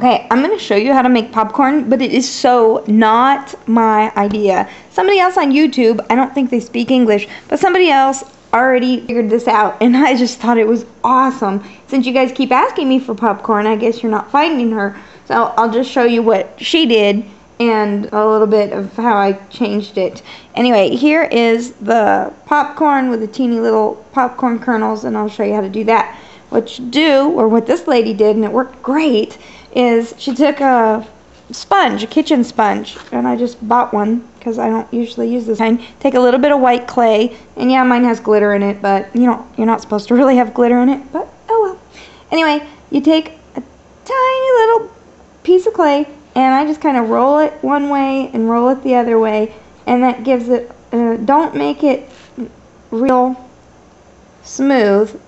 Okay, I'm going to show you how to make popcorn, but it is so not my idea. Somebody else on YouTube, I don't think they speak English, but somebody else already figured this out, and I just thought it was awesome. Since you guys keep asking me for popcorn, I guess you're not finding her. So I'll just show you what she did and a little bit of how I changed it. Anyway, here is the popcorn with the teeny little popcorn kernels, and I'll show you how to do that. What you do, or what this lady did, and it worked great, is she took a sponge, a kitchen sponge, and I just bought one because I don't usually use this kind. Take a little bit of white clay, and yeah, mine has glitter in it, but you know, you're not supposed to really have glitter in it, but oh well. Anyway, you take a tiny little piece of clay, and I just kind of roll it one way and roll it the other way, and that gives it, don't make it real smooth.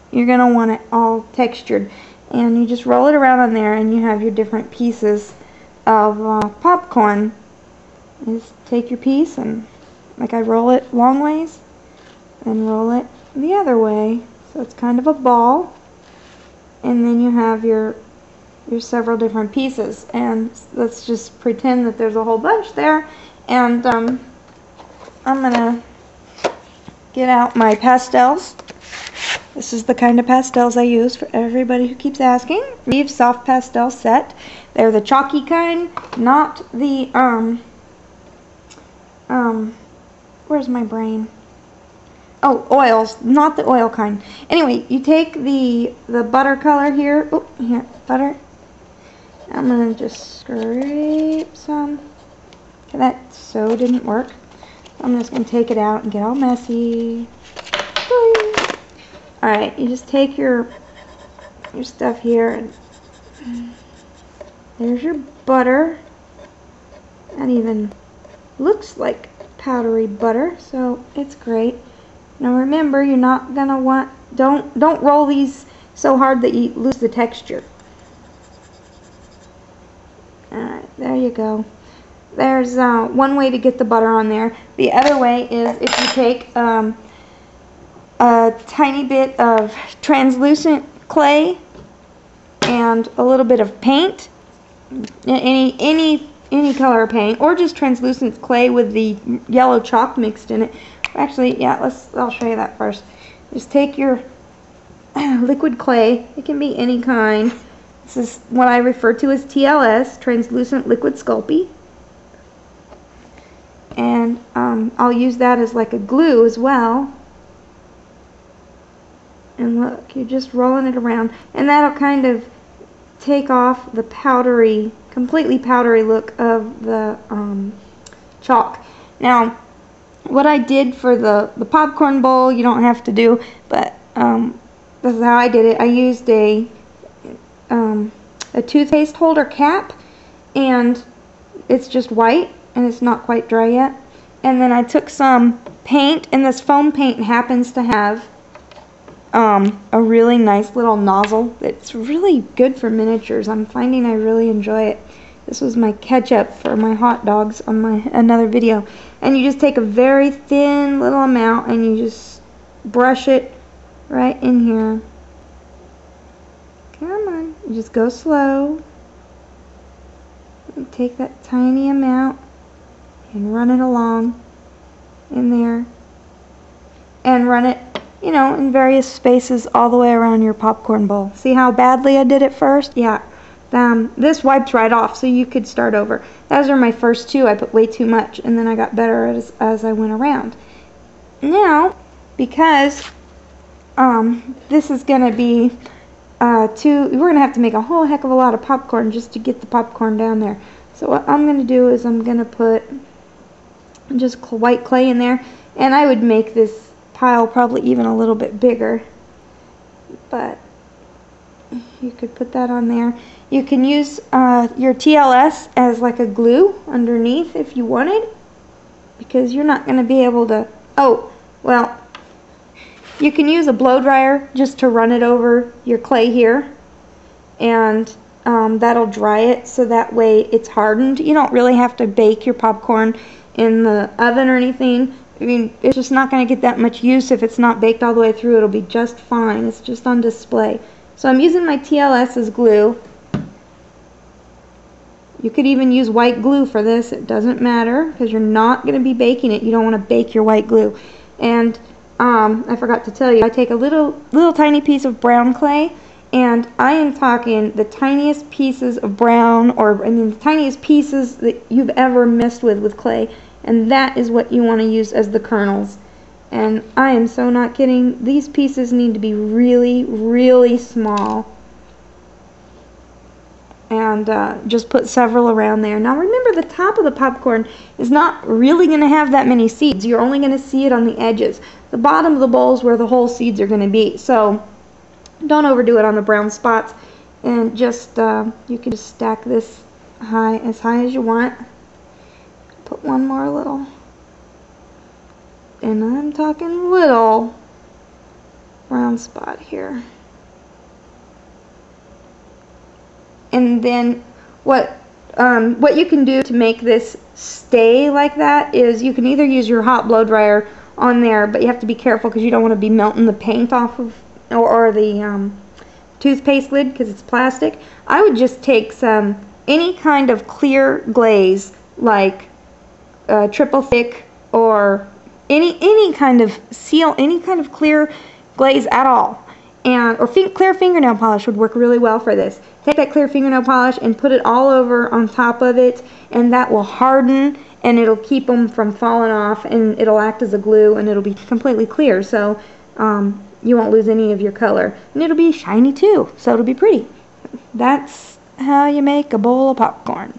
You're going to want it all textured, and you just roll it around on there, and you have your different pieces of popcorn. Just take your piece, and like I roll it long ways and roll it the other way, so it's kind of a ball, and then you have your several different pieces. And let's just pretend that there's a whole bunch there, and I'm gonna get out my pastels. This is the kind of pastels I use for everybody who keeps asking. Reeve Soft Pastel Set. They're the chalky kind, not the where's my brain? Oh, oils, not the oil kind. Anyway, you take the butter color here. Oh, here, butter. I'm gonna just scrape some. Okay, that so didn't work. I'm just gonna take it out and get all messy. Alright, you just take your stuff here, and there's your butter. That even looks like powdery butter, so it's great. Now remember, you're not gonna want, don't roll these so hard that you lose the texture. Alright, there you go. There's one way to get the butter on there. The other way is if you take a tiny bit of translucent clay and a little bit of paint, any color of paint, or just translucent clay with the yellow chalk mixed in it. Actually, yeah, I'll show you that first. Just take your liquid clay. It can be any kind. This is what I refer to as TLS, translucent liquid Sculpey, and I'll use that as like a glue as well. And look, you're just rolling it around, and that'll kind of take off the powdery, completely powdery look of the chalk. Now, what I did for the popcorn bowl, you don't have to do, but this is how I did it. I used a toothpaste holder cap, and it's just white, and it's not quite dry yet. And then I took some paint, and this foam paint happens to have a really nice little nozzle that's really good for miniatures. I'm finding I really enjoy it. This was my ketchup for my hot dogs on my another video. And you just take a very thin little amount, and you just brush it right in here. Come on, you just go slow. And take that tiny amount and run it along in there, and run it, you know, in various spaces all the way around your popcorn bowl. See how badly I did it first? Yeah. This wipes right off, so you could start over. Those are my first two. I put way too much, and then I got better as I went around. Now, because this is going to be we're going to have to make a whole heck of a lot of popcorn just to get the popcorn down there. So what I'm going to do is I'm going to put just white clay in there, and I would make this pile probably even a little bit bigger, but you could put that on there. You can use your TLS as like a glue underneath if you wanted, because you're not going to be able to, oh well, you can use a blow dryer just to run it over your clay here, and that'll dry it so that way it's hardened. You don't really have to bake your popcorn in the oven or anything. I mean, it's just not going to get that much use if it's not baked all the way through. It'll be just fine. It's just on display. So I'm using my TLS as glue, You could even use white glue for this. It doesn't matter because you're not going to be baking it. You don't want to bake your white glue. And I forgot to tell you, I take a little tiny piece of brown clay, and I am talking the tiniest pieces of brown, or I mean the tiniest pieces that you've ever messed with clay, and that is what you want to use as the kernels. And I am so not kidding. These pieces need to be really, really small. And just put several around there. Now remember, the top of the popcorn is not really going to have that many seeds. You're only going to see it on the edges. The bottom of the bowl is where the whole seeds are going to be. So don't overdo it on the brown spots. And just, you can just stack this as high as you want. Put one more little, and I'm talking little, brown spot here. And then what you can do to make this stay like that is you can either use your hot blow dryer on there, but you have to be careful because you don't want to be melting the paint off of, or the toothpaste lid because it's plastic. I would just take any kind of clear glaze, like triple thick, or any kind of seal, any kind of clear glaze at all. And clear fingernail polish would work really well for this. Take that clear fingernail polish and put it all over on top of it, and that will harden, and it'll keep them from falling off, and it'll act as a glue, and it'll be completely clear, so you won't lose any of your color. And it'll be shiny too, so it'll be pretty. That's how you make a bowl of popcorn.